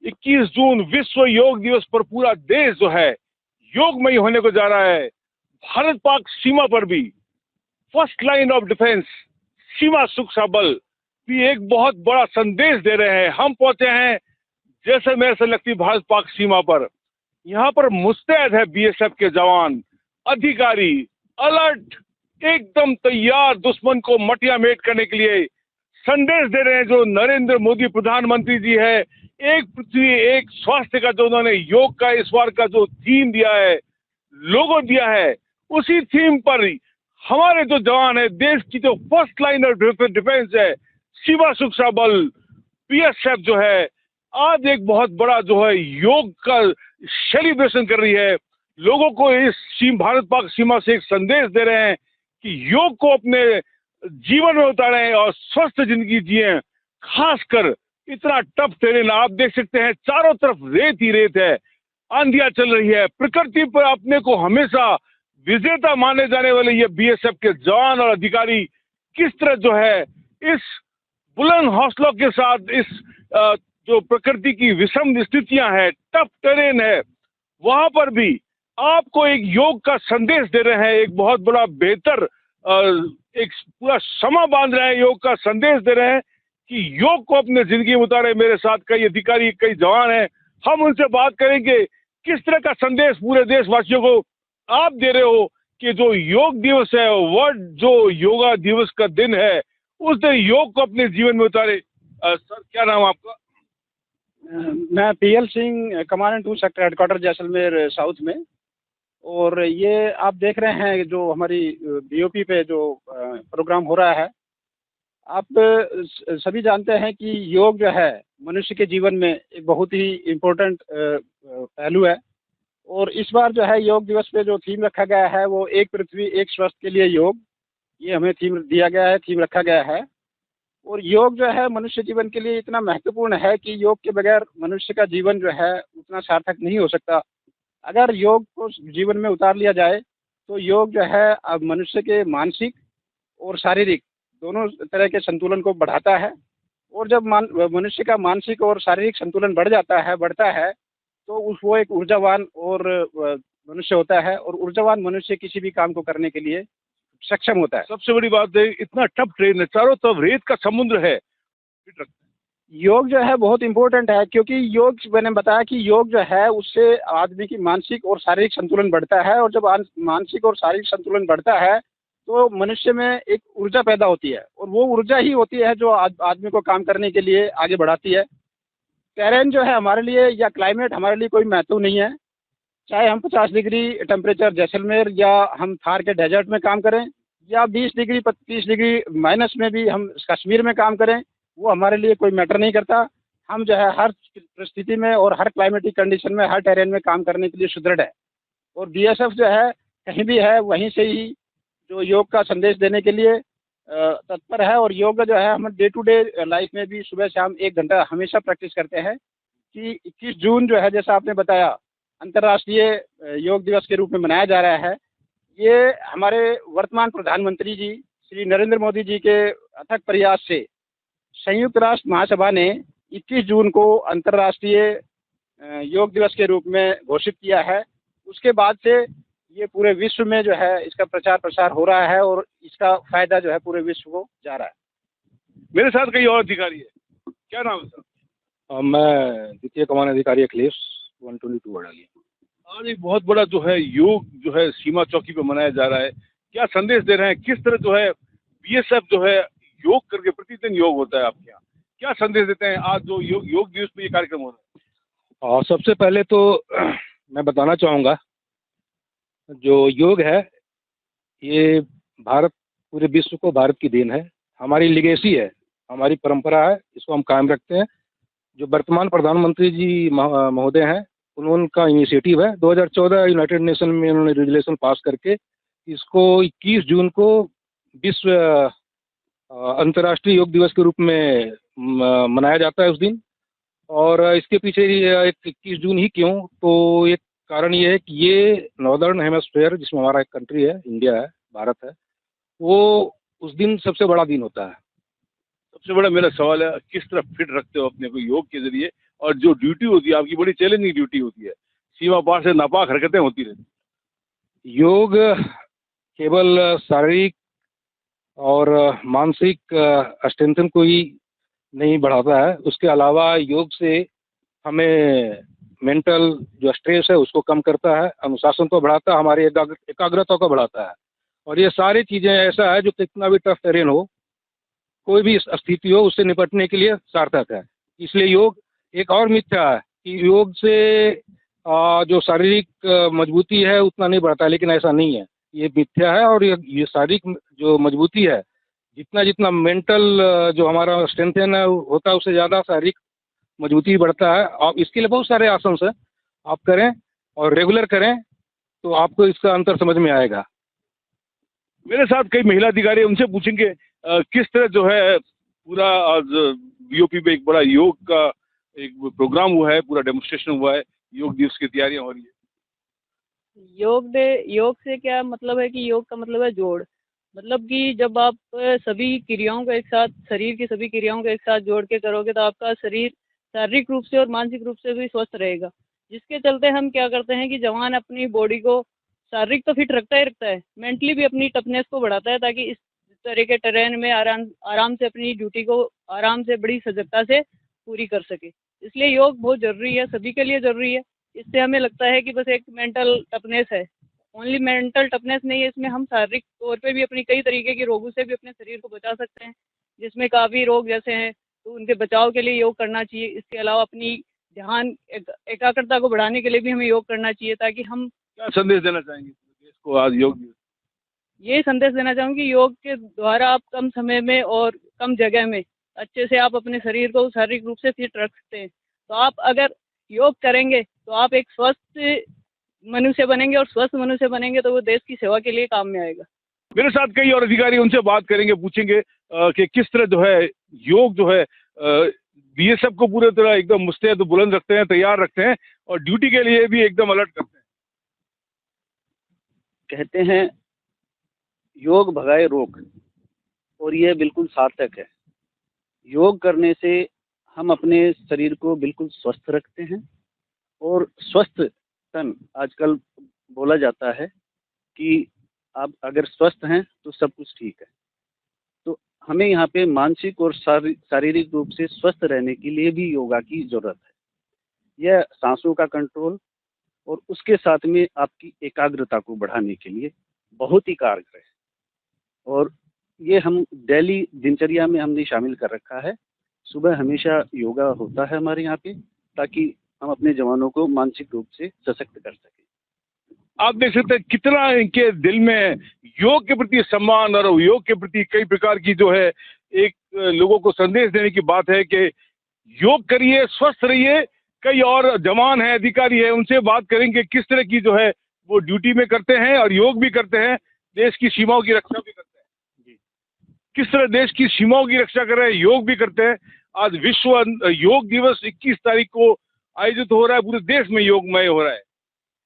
21 जून विश्व योग दिवस पर पूरा देश जो है योगमय होने को जा रहा है। भारत पाक सीमा पर भी फर्स्ट लाइन ऑफ डिफेंस सीमा सुरक्षा बल भी एक बहुत बड़ा संदेश दे रहे हैं। हम पहुंचे हैं जैसलमेर से लगती भारत पाक सीमा पर। यहाँ पर मुस्तैद है बीएसएफ के जवान, अधिकारी, अलर्ट, एकदम तैयार दुश्मन को मटिया मेट करने के लिए। संदेश दे रहे हैं जो नरेंद्र मोदी प्रधानमंत्री जी है, एक पृथ्वी एक स्वास्थ्य का जो उन्होंने योग का इस बार का जो थीम दिया है, लोगो दिया है, उसी थीम पर हमारे जो जवान है, देश की जो फर्स्ट लाइन ऑफ डिफेंस है, सीमा सुरक्षा बल बीएसएफ जो है, आज एक बहुत बड़ा जो है योग का सेलिब्रेशन कर रही है। लोगों को इस भारत पाक सीमा से एक संदेश दे रहे हैं कि योग को अपने जीवन में उतारें और स्वस्थ जिंदगी जिए। खासकर इतना टफ टेरेन आप देख सकते हैं, चारों तरफ रेत ही रेत है, आंधियां चल रही है। प्रकृति पर अपने को हमेशा विजेता माने जाने वाले ये बीएसएफ के जवान और अधिकारी किस तरह जो है इस बुलंद हौसलों के साथ इस जो प्रकृति की विषम स्थितियां हैं, टफ टेरेन है, वहां पर भी आपको एक योग का संदेश दे रहे हैं। एक बहुत बड़ा बेहतर एक पूरा समा बांध रहे हैं, योग का संदेश दे रहे हैं कि योग को अपने जिंदगी में उतारे। मेरे साथ कई अधिकारी, कई जवान हैं, हम उनसे बात करेंगे किस तरह का संदेश पूरे देशवासियों को आप दे रहे हो कि जो योग दिवस है, वर्ल्ड जो योगा दिवस का दिन है, उस दिन योग को अपने जीवन में उतारे। सर क्या नाम आपका? मैं पीएल सिंह, कमांडेंट हूँ सेक्टर हेडक्वार्टर जैसलमेर साउथ में। और ये आप देख रहे हैं जो हमारी बीओपी पे जो प्रोग्राम हो रहा है, आप सभी जानते हैं कि योग जो है मनुष्य के जीवन में एक बहुत ही इम्पोर्टेंट पहलू है। और इस बार जो है योग दिवस पे जो थीम रखा गया है वो एक पृथ्वी एक स्वास्थ्य के लिए योग, ये हमें थीम दिया गया है, थीम रखा गया है। और योग जो है मनुष्य जीवन के लिए इतना महत्वपूर्ण है कि योग के बगैर मनुष्य का जीवन जो है उतना सार्थक नहीं हो सकता। अगर योग को जीवन में उतार लिया जाए तो योग जो है अब मनुष्य के मानसिक और शारीरिक दोनों तरह के संतुलन को बढ़ाता है। और जब मनुष्य का मानसिक और शारीरिक संतुलन बढ़ता है तो वो एक ऊर्जावान और मनुष्य होता है। और ऊर्जावान मनुष्य किसी भी काम को करने के लिए सक्षम होता है। सबसे बड़ी बात है इतना टफ ट्रेन है, चारों तरफ रेत का समुद्र है। योग जो है बहुत इम्पोर्टेंट है क्योंकि योग, मैंने बताया कि योग जो है उससे आदमी की मानसिक और शारीरिक संतुलन बढ़ता है। और जब मानसिक और शारीरिक संतुलन बढ़ता है तो मनुष्य में एक ऊर्जा पैदा होती है और वो ऊर्जा ही होती है जो आदमी को काम करने के लिए आगे बढ़ाती है। टेरेन जो है हमारे लिए या क्लाइमेट हमारे लिए कोई महत्व नहीं है, चाहे हम 50 डिग्री टेम्परेचर जैसलमेर या हम थार के डेजर्ट में काम करें या 20 डिग्री 30 डिग्री माइनस में भी हम कश्मीर में काम करें, वो हमारे लिए कोई मैटर नहीं करता। हम जो है हर परिस्थिति में और हर क्लाइमेटिक कंडीशन में, हर टेरेन में काम करने के लिए सुदृढ़ है। और बीएसएफ जो है कहीं भी है वहीं से ही जो योग का संदेश देने के लिए तत्पर है। और योग जो है हम डे टू डे लाइफ में भी सुबह शाम 1 घंटा हमेशा प्रैक्टिस करते हैं कि 21 जून जो है जैसा आपने बताया अंतर्राष्ट्रीय योग दिवस के रूप में मनाया जा रहा है। ये हमारे वर्तमान प्रधानमंत्री जी श्री नरेंद्र मोदी जी के अथक प्रयास से संयुक्त राष्ट्र महासभा ने 21 जून को अंतर्राष्ट्रीय योग दिवस के रूप में घोषित किया है। उसके बाद से ये पूरे विश्व में जो है इसका प्रचार प्रसार हो रहा है और इसका फायदा जो है पूरे विश्व को जा रहा है। मेरे साथ कई और अधिकारी है, क्या नाम है सर? मैं द्वितीय कमान अधिकारी अखिलेश 122 अडाली। आज एक बहुत बड़ा जो है योग जो है सीमा चौकी पे मनाया जा रहा है, क्या संदेश दे रहे हैं? किस तरह जो है बीएसएफ जो है योग करके, प्रतिदिन योग होता है आपके यहाँ, क्या संदेश देते हैं आज जो योग दिवस पे ये कार्यक्रम हो रहा है? सबसे पहले तो मैं बताना चाहूँगा जो योग है ये भारत, पूरे विश्व को भारत की देन है, हमारी लिगेसी है, हमारी परंपरा है, इसको हम कायम रखते हैं। जो वर्तमान प्रधानमंत्री जी महोदय हैं उनका इनिशिएटिव है, 2014 यूनाइटेड नेशन में उन्होंने रेजुलेशन पास करके इसको 21 जून को विश्व अंतर्राष्ट्रीय योग दिवस के रूप में मनाया जाता है उस दिन। और इसके पीछे एक 21 जून ही क्यों, तो एक कारण ये है कि ये नॉर्दर्न हेमिस्फीयर जिसमें हमारा एक कंट्री है, इंडिया है, भारत है, वो उस दिन सबसे बड़ा दिन होता है। सबसे बड़ा मेरा सवाल है किस तरह फिट रखते हो अपने को योग के जरिए और जो ड्यूटी होती है आपकी बड़ी चैलेंजिंग ड्यूटी होती है, सीमा पार से नापाक हरकतें होती रहती हैं। योग केवल शारीरिक और मानसिक स्ट्रेंथन को ही नहीं बढ़ाता है, उसके अलावा योग से हमें मेंटल जो स्ट्रेस है उसको कम करता है, अनुशासन को बढ़ाता है, हमारी एकाग्रता को बढ़ाता है। और ये सारी चीज़ें ऐसा है जो कितना भी टफ टेरेन हो, कोई भी स्थिति हो, उससे निपटने के लिए सार्थक है। इसलिए योग एक और मिथ्या है कि योग से जो शारीरिक मजबूती है उतना नहीं बढ़ता है, लेकिन ऐसा नहीं है, ये मिथ्या है। और ये शारीरिक जो मजबूती है, जितना जितना मेंटल जो हमारा स्ट्रेंथन है होता है, उससे ज़्यादा शारीरिक मजबूती बढ़ता है। और इसके लिए बहुत सारे आसन हैं, आप करें और रेगुलर करें तो आपको इसका अंतर समझ में आएगा। मेरे साथ कई महिला अधिकारी, उनसे पूछेंगे किस तरह जो है पूरा आज बीओपी में एक बड़ा योग का एक प्रोग्राम हुआ है, पूरा डेमोन्स्ट्रेशन हुआ है, योग दिवस की तैयारियां हो रही है। योग से क्या मतलब है कि योग का मतलब है जोड़। मतलब कि जब आप सभी क्रियाओं को एक साथ, शरीर की सभी क्रियाओं को एक साथ जोड़ के करोगे तो आपका शरीर शारीरिक रूप से और मानसिक रूप से भी स्वस्थ रहेगा। जिसके चलते हम क्या करते हैं कि जवान अपनी बॉडी को शारीरिक तो फिट रखता है, मेंटली भी अपनी टफनेस को बढ़ाता है, ताकि इस तरह के टेरेन में आराम से अपनी ड्यूटी को आराम से बड़ी सजगता से पूरी कर सके। इसलिए योग बहुत ज़रूरी है, सभी के लिए ज़रूरी है। इससे हमें लगता है कि बस एक मेंटल टफनेस है, ओनली मेंटल टफनेस नहीं है, इसमें हम शारीरिक तौर पे भी अपनी कई तरीके के रोगों से भी अपने शरीर को बचा सकते हैं, जिसमें काफ़ी रोग जैसे हैं तो उनके बचाव के लिए योग करना चाहिए। इसके अलावा अपनी ध्यान एकाग्रता को बढ़ाने के लिए भी हमें योग करना चाहिए, ताकि हम क्या संदेश देना चाहेंगे देश को आज योग दिवस? ये संदेश देना चाहूँगी कि योग के द्वारा आप कम समय में और कम जगह में अच्छे से आप अपने शरीर को शारीरिक रूप से फिट रख सकते हैं। तो आप अगर योग करेंगे तो आप एक स्वस्थ मनुष्य बनेंगे, और स्वस्थ मनुष्य बनेंगे तो वो देश की सेवा के लिए काम में आएगा। मेरे साथ कई और अधिकारी, उनसे बात करेंगे, पूछेंगे कि किस तरह जो है योग जो है बीएसएफ को पूरे तरह एकदम मुस्तैद बुलंद रखते हैं, तैयार रखते हैं और ड्यूटी के लिए भी एकदम अलर्ट करते हैं। कहते हैं योग भगाए रोग, और ये बिल्कुल सार्थक है। योग करने से हम अपने शरीर को बिल्कुल स्वस्थ रखते हैं, और स्वस्थ तन, आजकल बोला जाता है कि आप अगर स्वस्थ हैं तो सब कुछ ठीक है। तो हमें यहाँ पे मानसिक और शारीरिक रूप से स्वस्थ रहने के लिए भी योगा की ज़रूरत है। यह सांसों का कंट्रोल और उसके साथ में आपकी एकाग्रता को बढ़ाने के लिए बहुत ही कारगर है, और ये हम डेली दिनचर्या में हमने शामिल कर रखा है। सुबह हमेशा योगा होता है हमारे यहाँ पे, ताकि हम अपने जवानों को मानसिक रूप से सशक्त कर सकें। आप देख सकते हैं कितना इनके दिल में योग के प्रति सम्मान और योग के प्रति कई प्रकार की जो है एक लोगों को संदेश देने की बात है कि योग करिए, स्वस्थ रहिए। कई और जवान हैं, अधिकारी हैं, उनसे बात करेंगे किस तरह की जो है वो ड्यूटी में करते हैं और योग भी करते हैं, देश की सीमाओं की रक्षा भी करते हैं। जी, किस तरह देश की सीमाओं की रक्षा कर रहे हैं, योग भी करते हैं। आज विश्व योग दिवस 21 तारीख को आयोजित हो रहा है, पूरे देश में योगमय हो रहा है।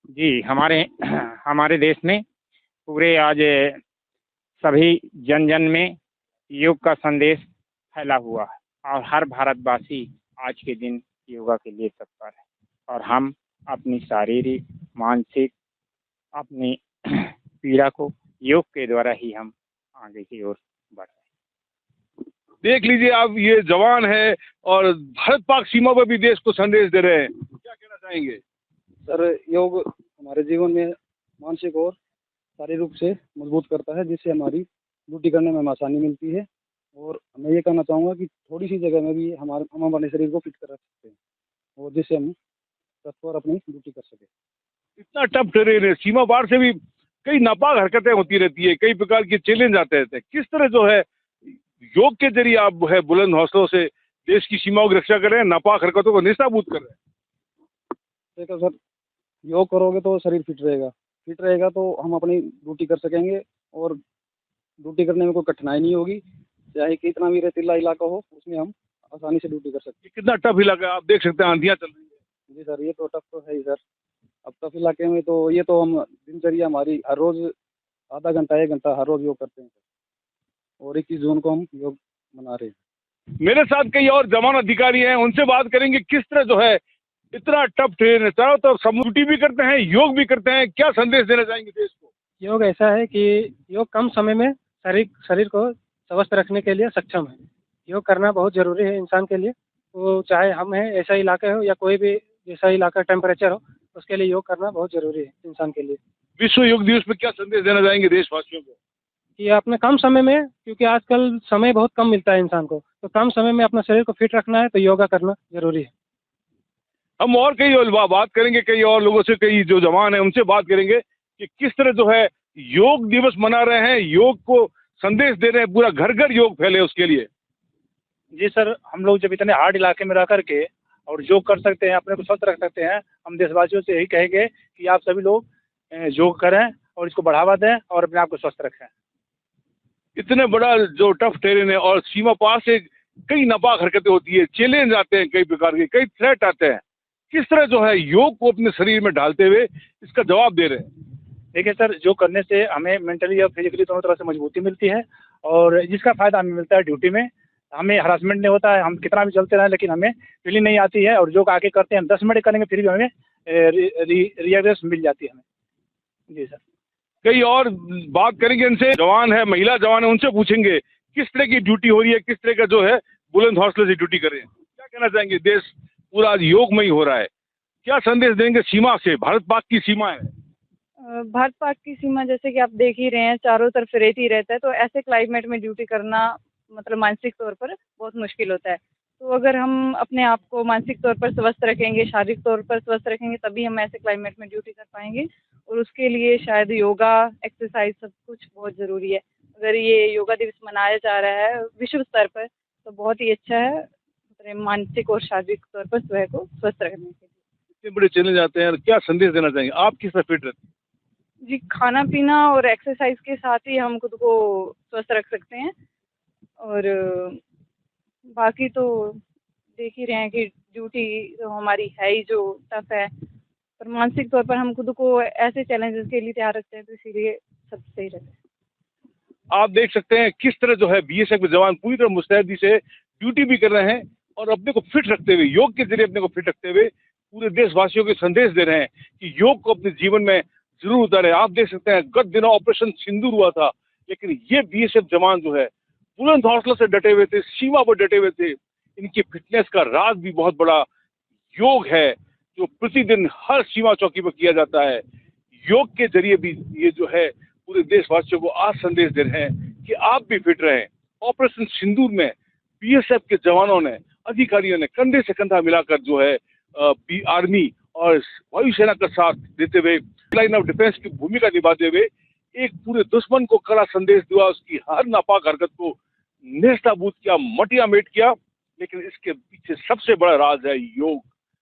जी, हमारे देश में पूरे आज सभी जन जन में योग का संदेश फैला हुआ है, और हर भारतवासी आज के दिन योगा के लिए तत्पर है, और हम अपनी शारीरिक, मानसिक, अपनी पीड़ा को योग के द्वारा ही हम आगे की ओर बढ़ रहे हैं। देख लीजिए आप, ये जवान है और भारत पाक सीमा पर भी देश को संदेश दे रहे हैं। क्या कहना चाहेंगे? सर, योग हमारे जीवन में मानसिक और शारीरिक रूप से मजबूत करता है, जिससे हमारी ड्यूटी करने में हमें आसानी मिलती है। और मैं ये कहना चाहूँगा कि थोड़ी सी जगह में भी हम अपने शरीर को फिट कर रख सकते हैं, और जिससे हम तत्पर अपनी ड्यूटी कर सकें। इतना टफ टेरेन है, सीमा पार से भी कई नापाक हरकतें होती रहती है, कई प्रकार के चैलेंज आते रहते हैं। किस तरह जो है योग के जरिए आप है बुलंद हौसलों से देश की सीमाओं की रक्षा कर रहे हैं, नापाक हरकतों को निस्ताबूत कर रहे हैं? देखो सर, योग करोगे तो शरीर फिट रहेगा तो हम अपनी ड्यूटी कर सकेंगे, और ड्यूटी करने में कोई कठिनाई नहीं होगी। चाहे कितना भी रेतीला इलाका हो, उसमें हम आसानी से ड्यूटी कर सकते ये कितना टफ इलाका है, आप देख सकते हैं, आंधियां चल रही है। हैं। जी सर, ये तो टफ तो है ही सर। अब टफ इलाके में तो ये तो हम दिनचर्या हमारी हर रोज़ आधा घंटा 1 घंटा हर रोज़ योग करते हैं, और 21 जून को हम योग मना रहे हैं। मेरे साथ कई और जवान अधिकारी हैं, उनसे बात करेंगे किस तरह जो है इतना टफ ट्रेन चारों तरफ ड्यूटी भी करते हैं, योग भी करते हैं, क्या संदेश देना चाहेंगे देश को? योग ऐसा है कि योग कम समय में शरीर शरीर को स्वस्थ रखने के लिए सक्षम है। योग करना बहुत ज़रूरी है इंसान के लिए। वो चाहे हम हैं ऐसा इलाका हो या कोई भी जैसा इलाका टेम्परेचर हो, उसके लिए योग करना बहुत ज़रूरी है इंसान के लिए। विश्व योग दिवस पे क्या संदेश देना चाहेंगे देशवासियों को? कि अपने कम समय में, क्योंकि आजकल समय बहुत कम मिलता है इंसान को, तो कम समय में अपना शरीर को फिट रखना है तो योगा करना ज़रूरी है। हम और कई और बात करेंगे, कई और लोगों से, कई जो जवान हैं उनसे बात करेंगे कि किस तरह जो है योग दिवस मना रहे हैं, योग को संदेश दे रहे हैं, पूरा घर घर योग फैले उसके लिए। जी सर, हम लोग जब इतने हार्ड इलाके में रह करके और योग कर सकते हैं, अपने को स्वस्थ रख सकते हैं, हम देशवासियों से यही कहेंगे कि आप सभी लोग योग करें और इसको बढ़ावा दें और अपने आप को स्वस्थ रखें। इतने बड़ा जो टफ टेरेन है और सीमा पार से कई नापाक हरकतें होती है, चैलेंज आते हैं, कई प्रकार के कई थ्रेट आते हैं, किस तरह जो है योग को अपने शरीर में डालते हुए इसका जवाब दे रहे हैं? देखिए सर, योग करने से हमें मेंटली और फिजिकली दोनों तरह से मजबूती मिलती है और जिसका फ़ायदा हमें मिलता है ड्यूटी में, हमें हरासमेंट नहीं होता है, हम कितना भी चलते रहें लेकिन हमें फीलिंग नहीं आती है और योग आके करते हैं, 10 मिनट करेंगे फिर भी हमें रियलाइजेश मिल जाती है हमें। जी सर। कई और बात करेंगे इनसे, जवान है, महिला जवान है, उनसे पूछेंगे किस तरह की ड्यूटी हो रही है, किस तरह का जो है बुलंद हौसले से ड्यूटी करें। क्या कहना चाहेंगे? देश पूरा आज योगमय हो रहा है, क्या संदेश देंगे सीमा से? भारत पाक की सीमा है, भारत पाक की सीमा जैसे कि आप देख ही रहे हैं, चारों तरफ रेत ही रहता है, तो ऐसे क्लाइमेट में ड्यूटी करना मतलब मानसिक तौर पर बहुत मुश्किल होता है। तो अगर हम अपने आप को मानसिक तौर पर स्वस्थ रखेंगे, शारीरिक तौर पर स्वस्थ रखेंगे, तभी हम ऐसे क्लाइमेट में ड्यूटी कर पाएंगे और उसके लिए शायद योगा, एक्सरसाइज सब कुछ बहुत ज़रूरी है। अगर ये योगा दिवस मनाया जा रहा है विश्व स्तर पर, तो बहुत ही अच्छा है मतलब मानसिक और शारीरिक तौर पर स्वयं को स्वस्थ रखने के लिए। इतने बड़े चैलेंज आते हैं, क्या संदेश देना चाहेंगे? आप किस तरह फिट रहते हैं? जी, खाना पीना और एक्सरसाइज के साथ ही हम खुद को स्वस्थ रख सकते हैं और बाकी तो देख ही रहे हैं कि ड्यूटी तो हमारी है ही जो टफ है, पर मानसिक तौर पर हम खुद को ऐसे चैलेंजेस के लिए तैयार रखते हैं, तो इसीलिए सब सही रहता है। आप देख सकते हैं किस तरह जो है बीएसएफ के जवान पूरी तरह मुस्तैदी से ड्यूटी भी कर रहे हैं और अपने को फिट रखते हुए, योग के जरिए अपने को फिट रखते हुए पूरे देशवासियों को संदेश दे रहे हैं कि योग को अपने जीवन में जरूर उतारें। आप देख सकते हैं गत दिनों ऑपरेशन सिंदूर हुआ था, लेकिन ये बीएसएफ जवान जो है बुलंद हौसलों से डटे हुए थे, सीमा पर डटे हुए थे। इनकी फिटनेस का राज भी बहुत बड़ा योग है जो प्रतिदिन हर सीमा चौकी पर किया जाता है। योग के जरिए भी ये जो है पूरे देशवासियों को आज संदेश दे रहे हैं कि आप भी फिट रहें। ऑपरेशन सिंदूर में बीएसएफ के जवानों ने, अधिकारियों ने कंधे से कंधा मिलाकर जो है आर्मी और वायुसेना का साथ देते हुए लाइन ऑफ डिफेंस की भूमिका निभाते हुए एक पूरे दुश्मन को कड़ा संदेश दिया, उसकी हर नापाक हरकत को नेस्ताबूद किया, मटिया मेट किया। लेकिन इसके पीछे सबसे बड़ा राज है योग।